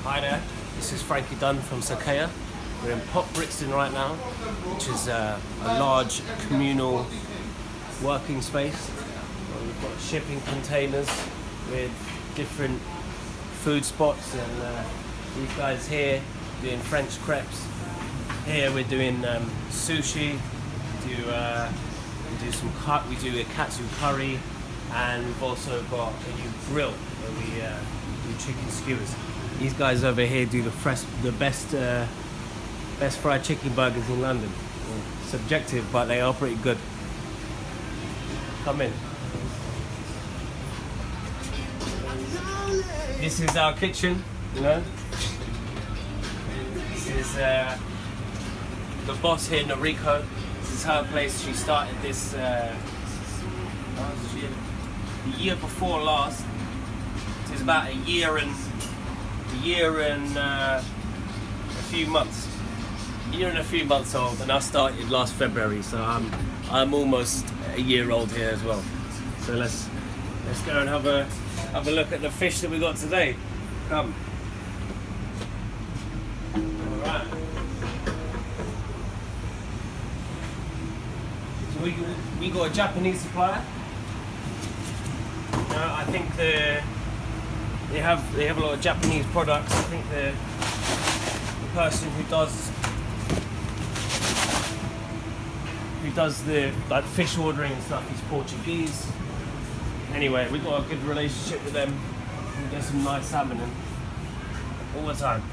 Hi there, this is Frankie Dunne from Sakaya. We're in Pop Brixton right now, which is a large communal working space where we've got shipping containers with different food spots, and these guys here doing French crepes. Here we're doing sushi, we do a katsu curry, and we've also got a new grill where we do chicken skewers. These guys over here do the best fried chicken burgers in London. Subjective, but they are pretty good. Come in. This is our kitchen, you know. This is the boss here, Noriko. This is her place. She started this the year before last. It was about a year and a few months. A year and a few months old, and I started last February, so I'm almost a year old here as well. So let's go and have a look at the fish that we got today. Come. All right. So we got a Japanese supplier. I think they have a lot of Japanese products. I think the person who does the like fish ordering and stuff, he's Portuguese. Anyway, we've got a good relationship with them. We get some nice salmon in all the time.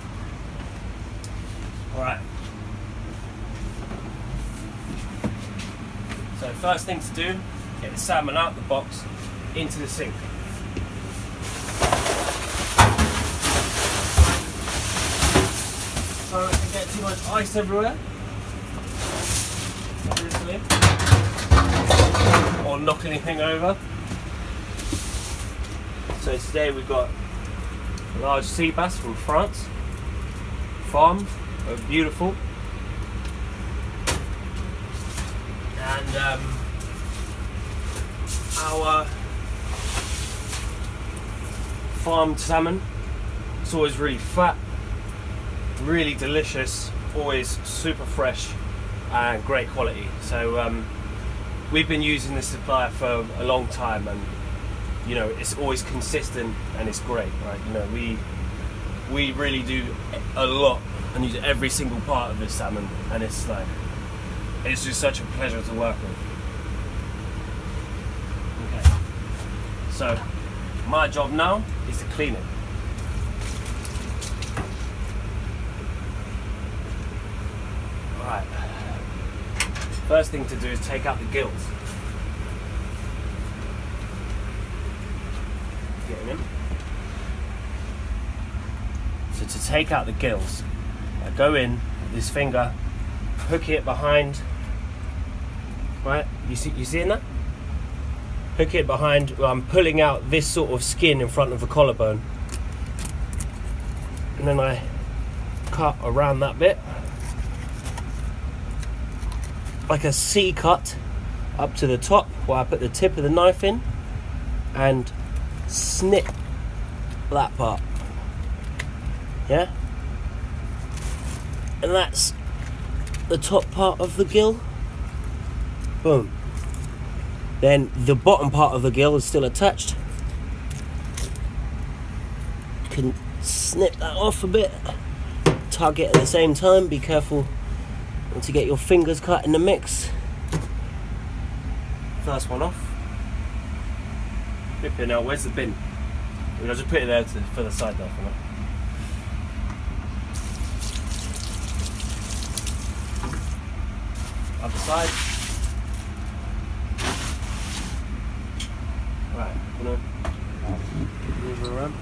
Alright. So first thing to do, get the salmon out of the box into the sink. So it can get too much ice everywhere, obviously, or knock anything over. So today we've got a large sea bass from France, farmed, beautiful, and our farmed salmon. It's always really fat, really delicious, always super fresh and great quality. So we've been using this supplier for a long time, and you know, it's always consistent and it's great, right? You know, we really do a lot and use every single part of this salmon, and it's just such a pleasure to work with. Okay, so my job now is to clean it. Alright, first thing to do is take out the gills. Getting in. So to take out the gills, I go in with this finger, hook it behind, right? You seeing that? Hook it behind. Well, I'm pulling out this sort of skin in front of the collarbone, and then I cut around that bit like a C cut up to the top, where I put the tip of the knife in and snip that part. Yeah? And that's the top part of the gill. Boom. Then the bottom part of the gill is still attached. You can snip that off a bit. Tug it at the same time. Be careful not to get your fingers cut in the mix. First one off. Flipping out, where's the bin? I'll just put it there for the side there for now. Other side. Right, gonna move it around.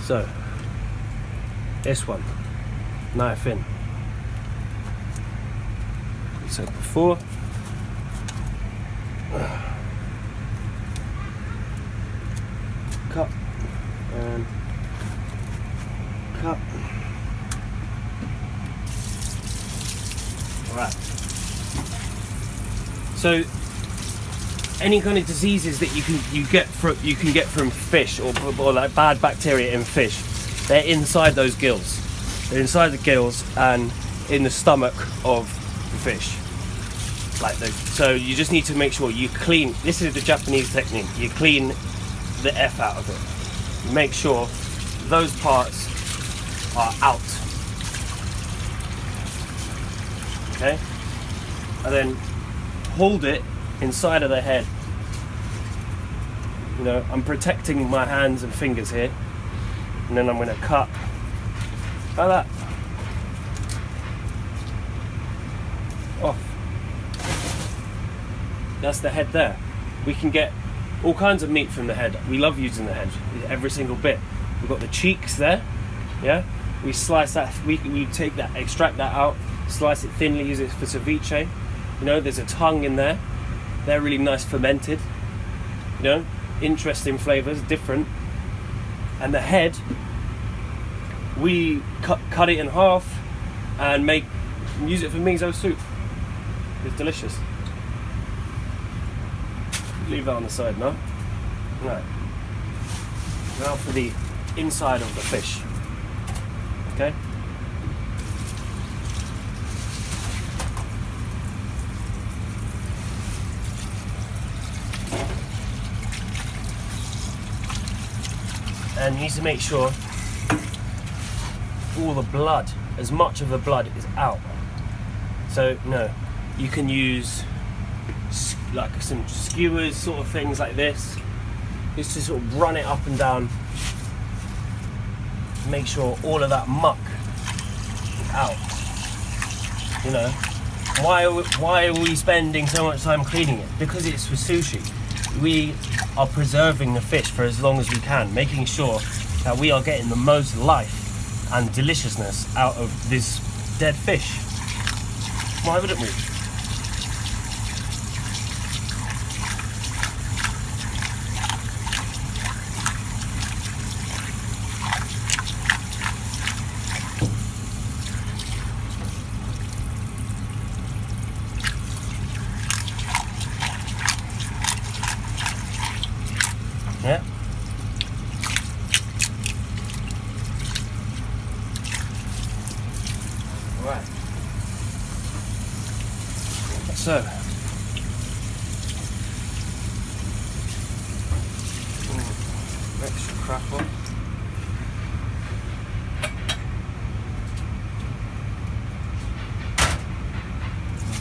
So, this one, knife in. So before, cut and cut. All right. So any kind of diseases that you can get from fish, or like bad bacteria in fish, They're inside those gills. They're inside the gills and in the stomach of the fish. Like so you just need to make sure you clean. This is the Japanese technique. You clean the F out of it. You make sure those parts are out. Okay? And then hold it inside of the head. You know, I'm protecting my hands and fingers here. And then I'm going to cut like that. Off. That's the head there. We can get all kinds of meat from the head. We love using the head, every single bit. We've got the cheeks there, yeah? We slice that, we take that, extract that out, slice it thinly, use it for ceviche. You know, there's a tongue in there. They're really nice fermented. You know, interesting flavors, different. And the head, we cut it in half and use it for miso soup. It's delicious. Leave that on the side now. Right. Now for the inside of the fish. Okay? And you need to make sure all the blood, as much of the blood is out. So, no, you can use like some skewers, sort of things like this, just to sort of run it up and down. Make sure all of that muck is out. You know, why are we spending so much time cleaning it? Because it's for sushi. We are preserving the fish for as long as we can, making sure that we are getting the most life and deliciousness out of this dead fish. Why wouldn't we? Yeah. Right. So, extra crap on.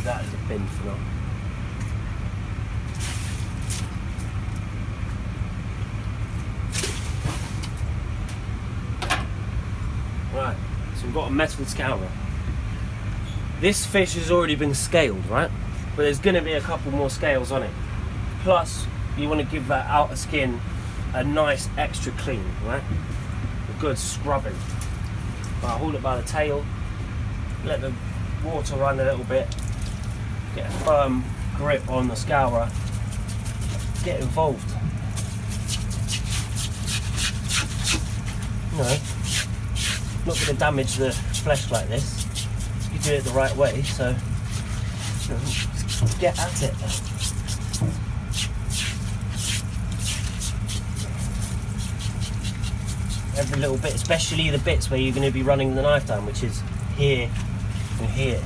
That is a bin for now. Right, so we've got a metal scourer. This fish has already been scaled, right? But there's going to be a couple more scales on it. Plus, you want to give that outer skin a nice extra clean, right? A good scrubbing. Right, hold it by the tail, let the water run a little bit, get a firm grip on the scourer, get involved. You know, not going to damage the flesh like this. You do it the right way, so you know, just get at it. Every little bit, especially the bits where you're going to be running the knife down, which is here and here.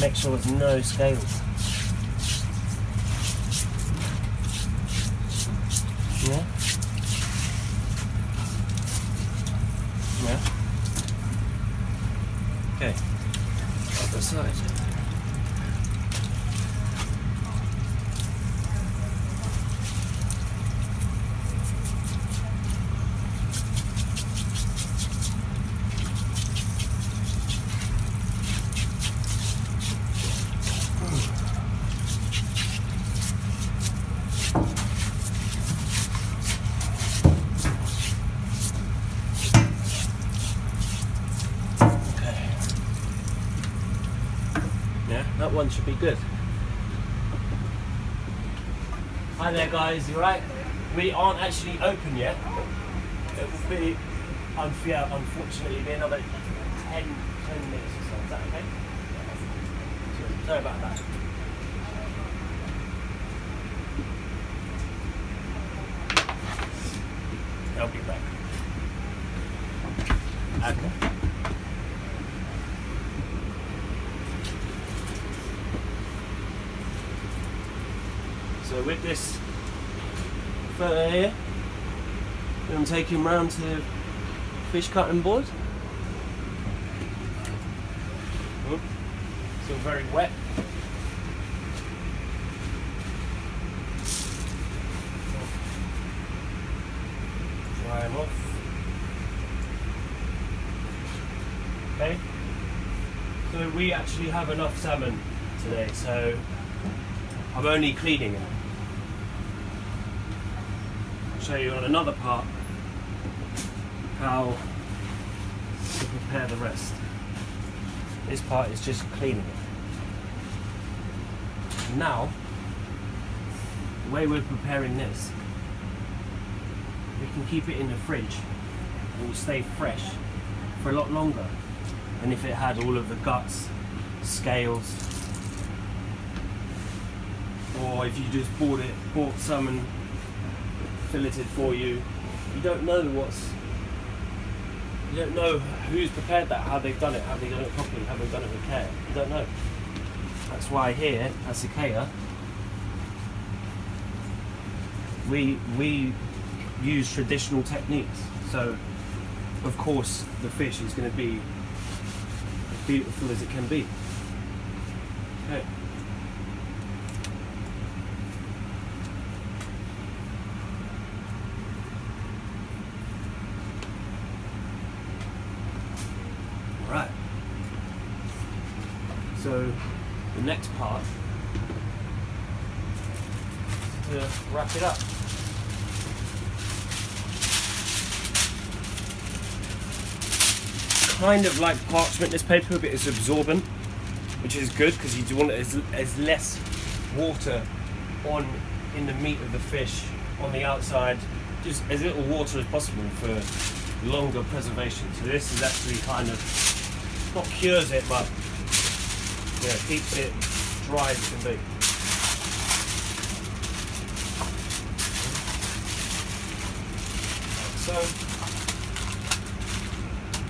Make sure there's no scales. Yeah. Yeah. Okay. Other side. That one should be good. Hi there guys, you right? We aren't actually open yet. It will be, unfortunately, be another 10 minutes or so. Is that okay? Sorry about that. I'll be back. with this fella here, I'm going to take him round to the fish cutting board. Oh, still very wet. Dry him off. Okay, so we actually have enough salmon today, so I'm only cleaning them. I'll show you on another part how to prepare the rest. This part is just cleaning it. Now, the way we're preparing this, we can keep it in the fridge and it will stay fresh for a lot longer than if it had all of the guts, scales, or if you just bought salmon filleted for you. You don't know you don't know who's prepared that, how they've done it properly, how they've done it with care. You don't know. That's why here at Cicada we use traditional techniques. So of course the fish is going to be as beautiful as it can be. Okay. Right. So the next part is to wrap it up. Kind of like parchment, this paper, but it's absorbent, which is good because you do want as less water in the meat of the fish on the outside, just as little water as possible for longer preservation. So this is actually kind of, not cures it, but yeah, keeps it dry as can be. So